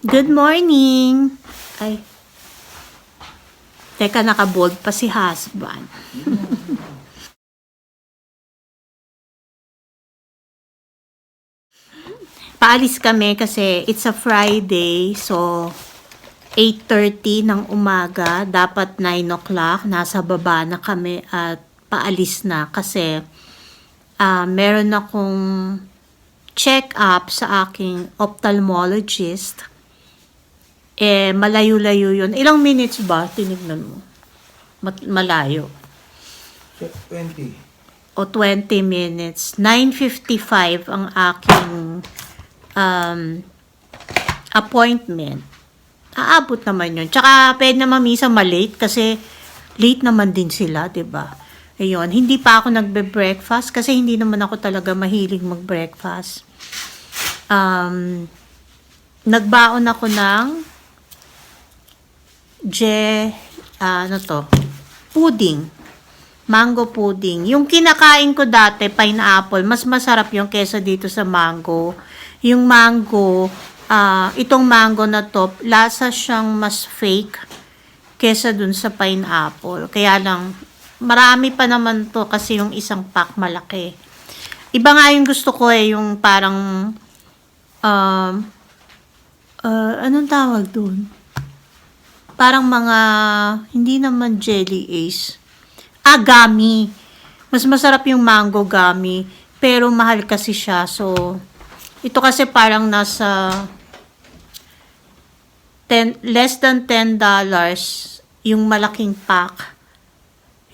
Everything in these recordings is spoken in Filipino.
Good morning! Ay, teka, nakabold pa si husband. Paalis kami kasi it's a Friday, so 8:30 ng umaga, dapat 9 o'clock, nasa baba na kami at paalis na kasi meron akong check-up sa aking ophthalmologist. Malayo-layo yun. Ilang minutes ba? Tinignan mo. Malayo. 20. O 20 minutes. 9:55 ang aking appointment. Aabot naman yun. Tsaka pwede naman minsan malate kasi late naman din sila, 'di ba? Ayun, hindi pa ako nagbe-breakfast kasi hindi naman ako talaga mahilig mag-breakfast. Nagbaon ako ng pudding. Mango pudding. Yung kinakain ko dati, pineapple, mas masarap yung kesa dito sa mango. Yung mango, itong mango na to, lasa siyang mas fake kesa dun sa pineapple. Kaya lang, marami pa naman to kasi yung isang pack malaki. Iba nga yung gusto ko yung parang, anong tawag dun? Parang mga, hindi naman jelly ace. Gummy. Mas masarap yung mango gummy. Pero mahal kasi siya. So, ito kasi parang nasa less than $10 yung malaking pack.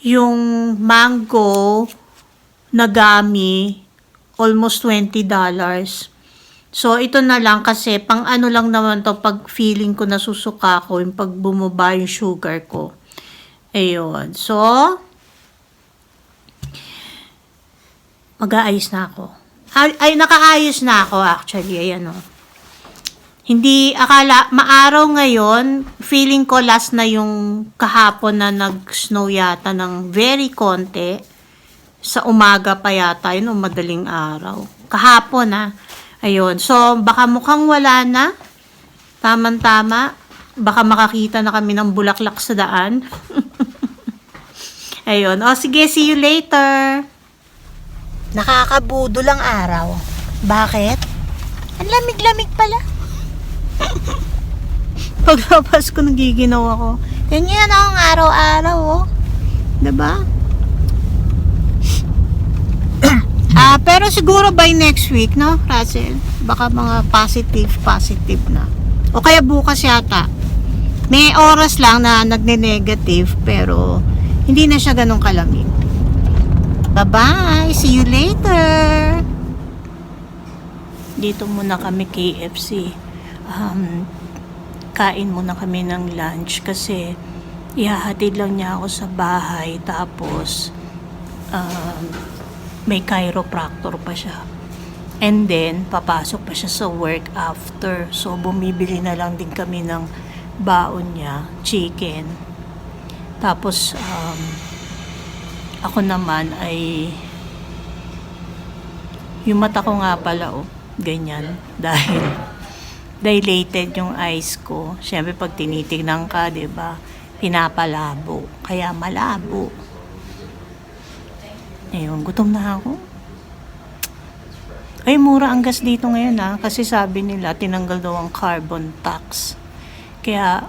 Yung mango na gummy, almost $20. So, ito na lang kasi pang ano lang naman to pag feeling ko nasusuka ko, yung pag bumaba yung sugar ko. Ayun. So, mag-aayos na ako. Ay, nakaayos na ako actually. Ayan o. Hindi, maaraw ngayon, feeling ko last na yung kahapon na nag-snow yata ng very konti. Sa umaga pa yata yun o madaling araw. Kahapon Ayun. So, baka mukhang wala na. Tama-tama. Baka makakita na kami ng bulaklak sa daan. Ayun. O, sige. See you later. Nakakabudol ang araw. Bakit? Ang lamig-lamig pala. Paglabas ko, nagiginaw ako. Ganyan akong araw-araw, oh. Diba? Pero siguro by next week, no, Russell? Baka mga positive na. O kaya bukas yata. May oras lang na nagne-negative, pero hindi na siya ganun kalamig. Bye-bye! See you later! Dito muna kami KFC. Kain muna kami ng lunch kasi ihahatid lang niya ako sa bahay, tapos may chiropractor pa siya. And then, papasok pa siya sa work after. So, bumibili na lang din kami ng baon niya, chicken. Tapos, ako naman ay, yung mata ko nga pala, ganyan. Dahil, dilated yung eyes ko. Siyempre, pag tinitignan ka, diba, pinapalabo. Kaya malabo. Ayun, gutom na ako. Ay, mura ang gas dito ngayon kasi sabi nila, tinanggal daw ang carbon tax. Kaya,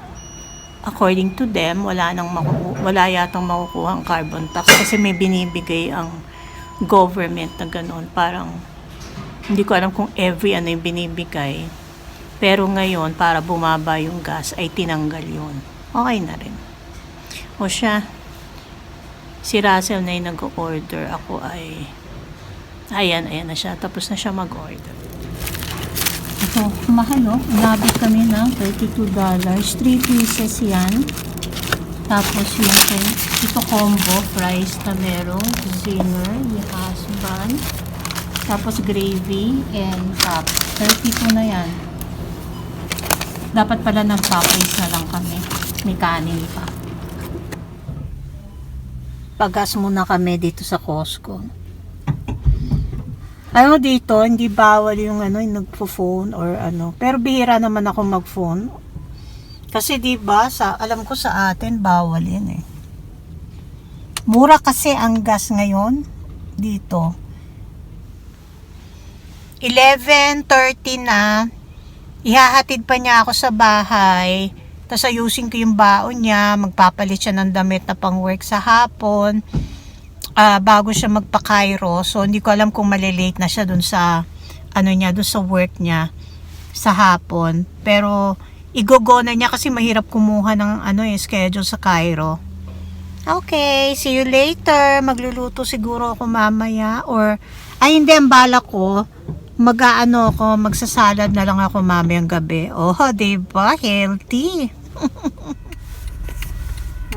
according to them, wala yatang makukuha ang carbon tax kasi may binibigay ang government na gano'n. Parang, hindi ko alam kung every ano yung binibigay. Pero ngayon, para bumaba yung gas, ay tinanggal yun. Okay na rin. O siya, si Russell na yung nag-order. Ako ay, ayan na siya. Tapos na siya mag-order. Ito, mahal Nabit kami ng $32. 3 pieces yan. Tapos ito combo, fries na merong zinger, yung husband. Tapos gravy and top. 32 na yan. Dapat pala ng Popeyes na lang kami. May kanin pa. Pagas muna kami dito sa Costco. Ano dito, hindi bawal yung ano, yung nagpo-phone or ano. Pero bihira naman ako mag-phone. Kasi 'di ba, alam ko sa atin bawal 'yan eh. Mura kasi ang gas ngayon dito. 11:30 na. Ihahatid pa niya ako sa bahay. Tapos ayusin ko yung baon niya, magpapalit siya ng damit na pang-work sa hapon. Bago siya magpa-Cairo. So hindi ko alam kung malilate na siya dun sa ano niya, dun sa work niya sa hapon. Pero igogo na niya kasi mahirap kumuha ng ano schedule sa Cairo. Okay, see you later. Magluluto siguro ako mamaya or ay hindi, ang balak ko mag-aano ako, magsasalad na lang ako mamayang gabi. Oh, diba? Healthy.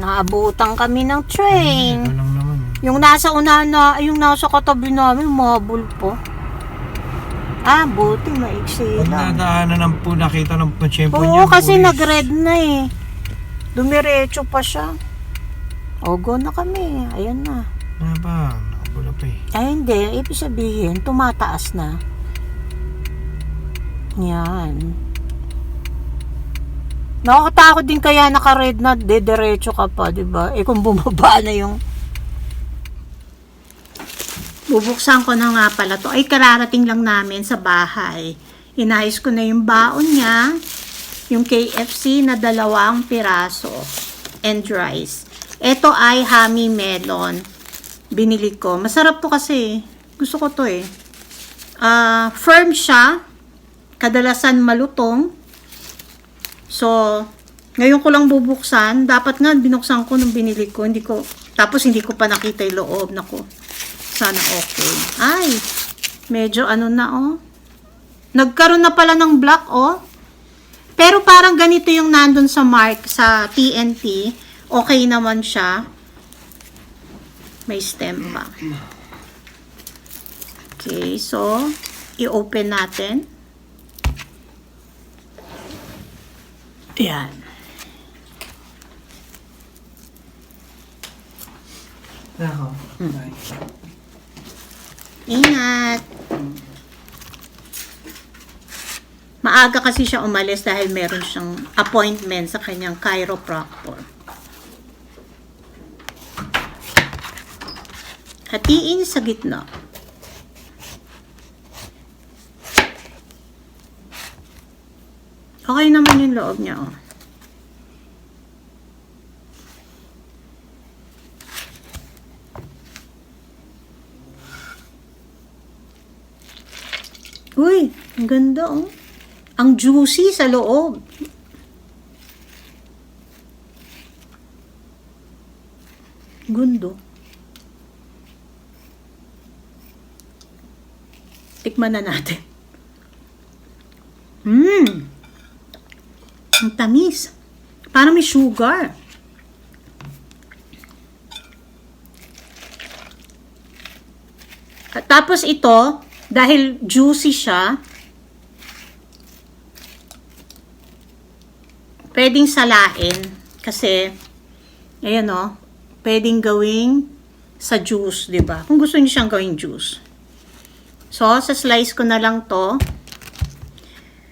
Naabutan kami ng train. Ito lang naman. Yung nasa unahan na, yung nasa katabi namin, mabul po. Buti, maiksi Pag lang. nadaanan ng po, nakita ng tiyempo niya. Oo, kasi nag-red na eh. Dumiretso pa siya. Go na kami. Ayan na. Ano ba? Nakabula pa eh. Ay, hindi. Ibig sabihin, tumataas na. Yan. Nakakatakot din kaya naka-red na, diretso ka pa, diba? Kung bumaba na yung... Bubuksan ko na nga pala to. Ay, kararating lang namin sa bahay. Inayos ko na yung baon niya. Yung KFC na 2 piraso. And rice. Ito ay Hami Melon. Binili ko. Masarap to kasi. Gusto ko to eh. Firm siya. Kadalasan malutong. So, ngayon ko lang bubuksan. Dapat nga binuksan ko nung binili ko. Tapos hindi ko pa nakita yung loob. Naku. Sana okay. Ay, medyo ano na oh. Nagkaroon na pala ng black oh. Pero parang ganito yung nandun sa sa TNT. Okay naman siya. May stem pa. Okay, so i-open natin. Yan. Ako. Ingat. Maaga kasi siya umalis dahil meron siyang appointment sa kanyang chiropractor. Hatiin sa gitna. Okay naman yung loob niya, oh. Uy, ang ganda, oh. Ang juicy sa loob. Gundo. Tikman na natin. Ang tamis. Parang may sugar. At tapos ito, dahil juicy siya, pwedeng salain. Kasi, ayan o, pwedeng gawing sa juice, diba? Kung gusto niyo siyang gawing juice. So, sa slice ko na lang to.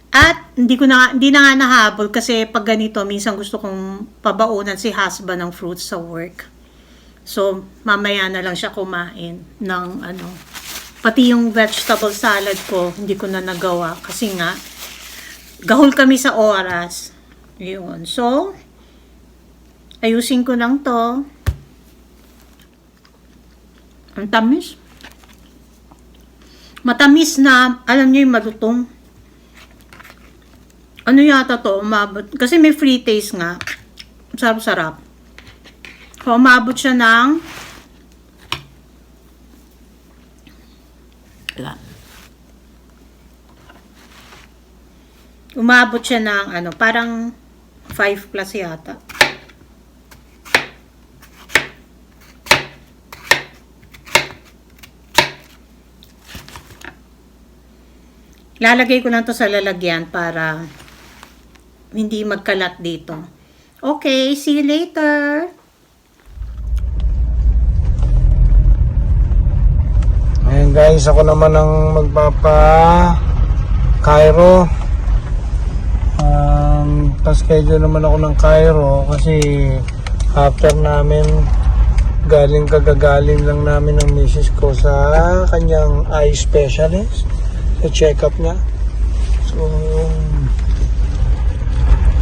At hindi na nga nahabol kasi pag ganito, minsan gusto kong pabaunan si husband ng fruits sa work. So, mamaya na lang siya kumain ng ano. Pati yung vegetable salad ko, hindi ko na nagawa kasi nga, gahol kami sa oras. Yun. So, ayusin ko lang to. Ang tamis. Matamis na, alam niyo yung malutong. Ano yata to, umabot. Kasi may free taste nga. Sarap-sarap. So, umabot siya ng umabot siya ng ano, parang 5 plus yata. Lalagay ko lang to sa lalagyan para hindi magkalat dito. Okay, see you later. Ayan Guys, ako naman ang magpapa-Cairo. Pa-schedule naman ako ng Cairo kasi after namin kagagaling lang namin ng misis ko sa kanyang eye specialist sa check-up niya. So,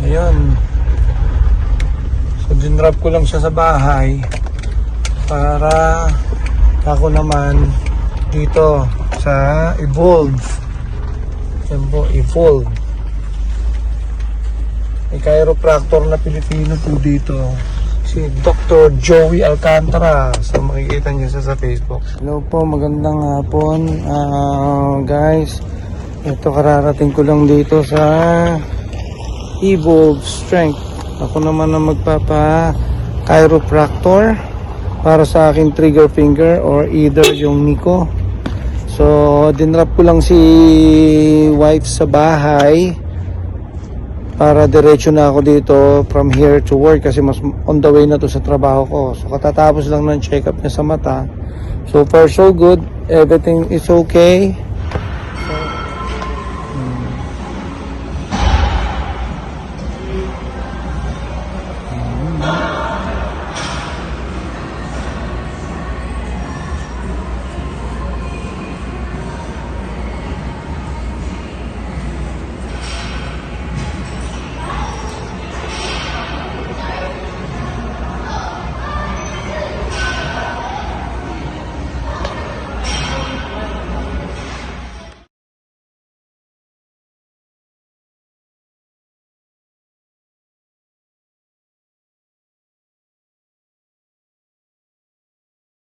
ayun. So, dinrap ko lang siya sa bahay para ako naman dito sa Evolve. Yan po, Evolve. May chiropractor na Pilipino po dito. Si Dr. Joey Alcantara. So makikita niyo siya sa Facebook. Hello po, magandang hapon. Guys, ito kararating ko lang dito sa Evolve Strength. Ako naman ang magpapa-chiropractor para sa aking trigger finger or either yung Nico. So, dinrap ko lang si wife sa bahay para diretso na ako dito from here to work kasi mas on the way na to sa trabaho ko. So katatapos lang ng check-up niya sa mata. So far so good, everything is okay.